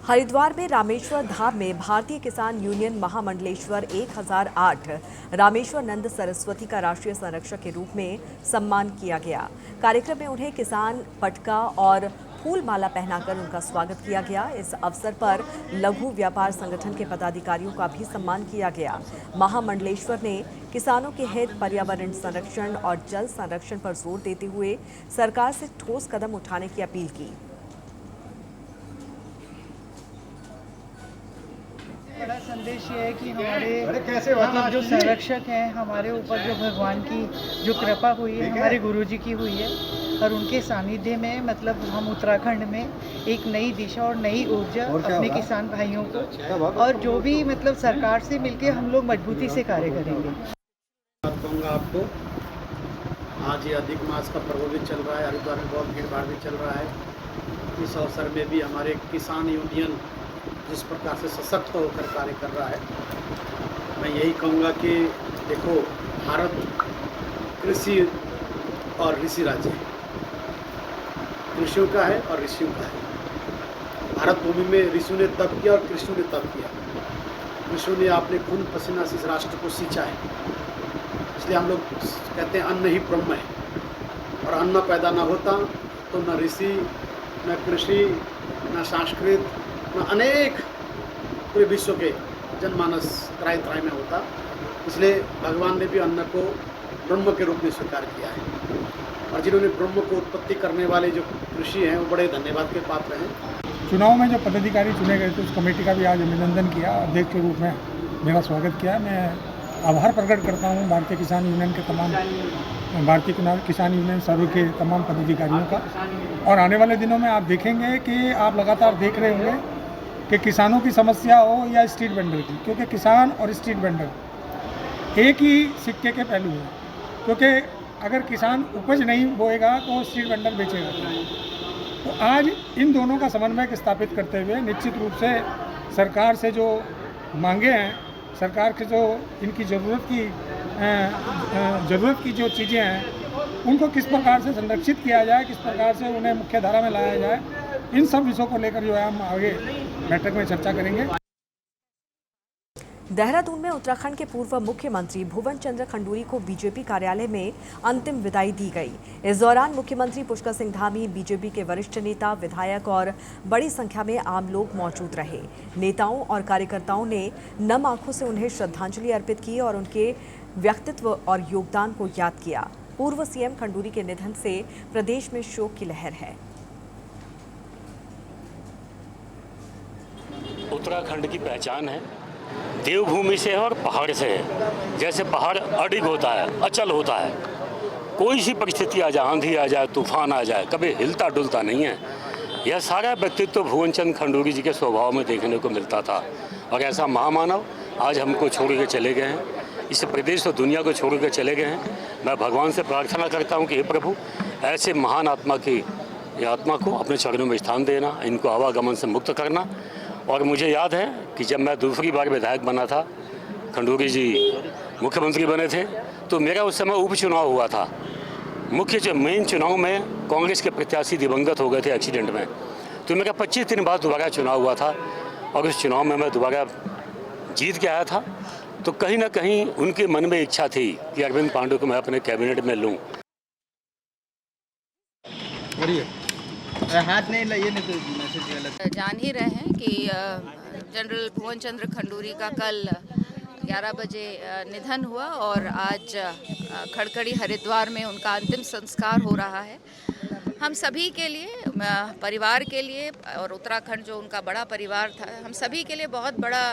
हरिद्वार में रामेश्वर धाम में भारतीय किसान यूनियन महामंडलेश्वर 1008 रामेश्वर नंद सरस्वती का राष्ट्रीय संरक्षक के रूप में सम्मान किया गया। कार्यक्रम में उन्हें किसान पटका और फूल माला पहनाकर उनका स्वागत किया गया। इस अवसर पर लघु व्यापार संगठन के पदाधिकारियों का भी सम्मान किया गया। महामंडलेश्वर ने किसानों के हित, पर्यावरण संरक्षण और जल संरक्षण पर जोर देते हुए सरकार से ठोस कदम उठाने की अपील की। बड़ा संदेश ये है कि हमारे जो संरक्षक हैं, हमारे ऊपर जो भगवान की जो कृपा हुई है, हमारे गुरुजी की हुई है, और उनके सानिध्य में मतलब हम उत्तराखंड में एक नई दिशा और नई ऊर्जा अपने किसान भाइयों को, और जो भी मतलब सरकार से मिलके हम लोग मजबूती से कार्य करेंगे। बात कहूँगा आपको, आज ये अधिक मास का पर्व भी चल रहा है, हरिद्वार में बहुत भीड़ भाड़ भी चल रहा है। इस अवसर में भी हमारे किसान यूनियन जिस प्रकार से सशक्त होकर कार्य कर रहा है, मैं यही कहूँगा कि देखो, भारत कृषि और ऋषि राज्य है, कृषियों का है और ऋषियों का है। भारत भूमि में ऋषियों ने तप किया और कृषियों ने तप किया। ऋषियों ने अपने खून पसीना से इस राष्ट्र को सींचा है, इसलिए हम लोग कहते हैं अन्न ही ब्रह्म है, और अन्न पैदा ना होता तो न ऋषि, न कृषि, न संस्कृत, न अनेक पूरे विश्व के जनमानस त्राई त्राई में होता। इसलिए भगवान ने भी अन्न को ब्रह्म के रूप में स्वीकार किया है, और जिन्होंने ब्रह्म को उत्पत्ति करने वाले जो ऋषि हैं वो बड़े धन्यवाद के पात्र हैं। चुनाव में जो पदाधिकारी चुने गए थे उस कमेटी का भी आज अभिनंदन किया, अध्यक्ष के रूप में मेरा स्वागत किया। मैं आभार प्रकट करता हूँ भारतीय किसान यूनियन के सभी के तमाम पदाधिकारियों का। और आने वाले दिनों में आप देखेंगे कि आप लगातार देख रहे होंगे कि किसानों की समस्या हो या स्ट्रीट वेंडर की, क्योंकि किसान और स्ट्रीट वेंडर एक ही सिक्के के पहलू हैं। क्योंकि अगर किसान उपज नहीं बोएगा तो स्ट्रीट वेंडर बेचेगा। तो आज इन दोनों का समन्वय स्थापित करते हुए निश्चित रूप से सरकार से जो मांगे हैं, सरकार के जो इनकी ज़रूरत की जो चीज़ें हैं, उनको किस प्रकार से संरक्षित किया जाए, किस प्रकार से उन्हें मुख्य धारा में लाया जाए, इन सब विषयों को लेकर जो है हम आगे बैठक में चर्चा करेंगे। देहरादून में उत्तराखंड के पूर्व मुख्यमंत्री भुवन चंद्र खंडूरी को बीजेपी कार्यालय में अंतिम विदाई दी गई। इस दौरान मुख्यमंत्री पुष्कर सिंह धामी, बीजेपी के वरिष्ठ नेता, विधायक और बड़ी संख्या में आम लोग मौजूद रहे। नेताओं और कार्यकर्ताओं ने नम आंखों से उन्हें श्रद्धांजलि अर्पित की और उनके व्यक्तित्व और योगदान को याद किया। पूर्व सीएम खंडूरी के निधन से प्रदेश में शोक की लहर है। उत्तराखंड की पहचान है, देवभूमि से है और पहाड़ से है। जैसे पहाड़ अडिग होता है, अचल होता है, कोई सी परिस्थिति आ जाए, आंधी आ जाए, तूफान आ जाए, कभी हिलता डुलता नहीं है। यह सारा व्यक्तित्व भुवन चंद्र खंडूरी जी के स्वभाव में देखने को मिलता था, और ऐसा महामानव आज हमको छोड़ के चले गए हैं, इस प्रदेश और दुनिया को छोड़ के चले गए हैं। मैं भगवान से प्रार्थना करता हूँ कि हे प्रभु, ऐसे महान आत्मा को अपने चरणों में स्थान देना, इनको आवागमन से मुक्त करना। और मुझे याद है कि जब मैं दूसरी बार विधायक बना था, खंडूरी जी मुख्यमंत्री बने थे, तो मेरा उस समय उपचुनाव हुआ था। मेन चुनाव में कांग्रेस के प्रत्याशी दिवंगत हो गए थे एक्सीडेंट में, तो मेरा 25 दिन बाद दोबारा चुनाव हुआ था, और उस चुनाव में मैं दोबारा जीत के आया था। तो कहीं ना कहीं उनके मन में इच्छा थी कि अरविंद पांडे को मैं अपने कैबिनेट में लूँ। हाथ नहीं लाइए, नहीं तो मैसेज गलत। जान ही रहे हैं कि जनरल भुवन चंद्र खंडूरी का कल 11 बजे निधन हुआ, और आज खड़खड़ी हरिद्वार में उनका अंतिम संस्कार हो रहा है। हम सभी के लिए, परिवार के लिए, और उत्तराखंड जो उनका बड़ा परिवार था, हम सभी के लिए बहुत बड़ा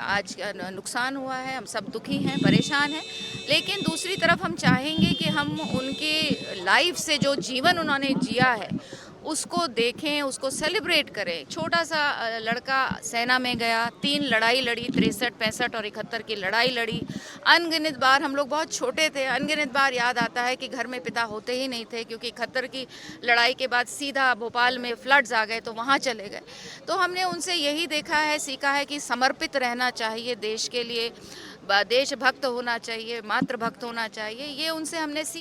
आज नुकसान हुआ है। हम सब दुखी हैं, परेशान हैं, लेकिन दूसरी तरफ हम चाहेंगे कि हम उनके लाइफ से जो जीवन उन्होंने जिया है उसको देखें, उसको सेलिब्रेट करें। छोटा सा लड़का सेना में गया, 3 लड़ाई लड़ी, 63, 65 और 71 की लड़ाई लड़ी। अनगिनत बार, हम लोग बहुत छोटे थे, अनगिनत बार याद आता है कि घर में पिता होते ही नहीं थे, क्योंकि 71 की लड़ाई के बाद सीधा भोपाल में फ्लड्स आ गए तो वहाँ चले गए। तो हमने उनसे यही देखा है, सीखा है कि समर्पित रहना चाहिए देश के लिए, देशभक्त होना चाहिए, मातृभक्त होना चाहिए। ये उनसे हमने सीखा।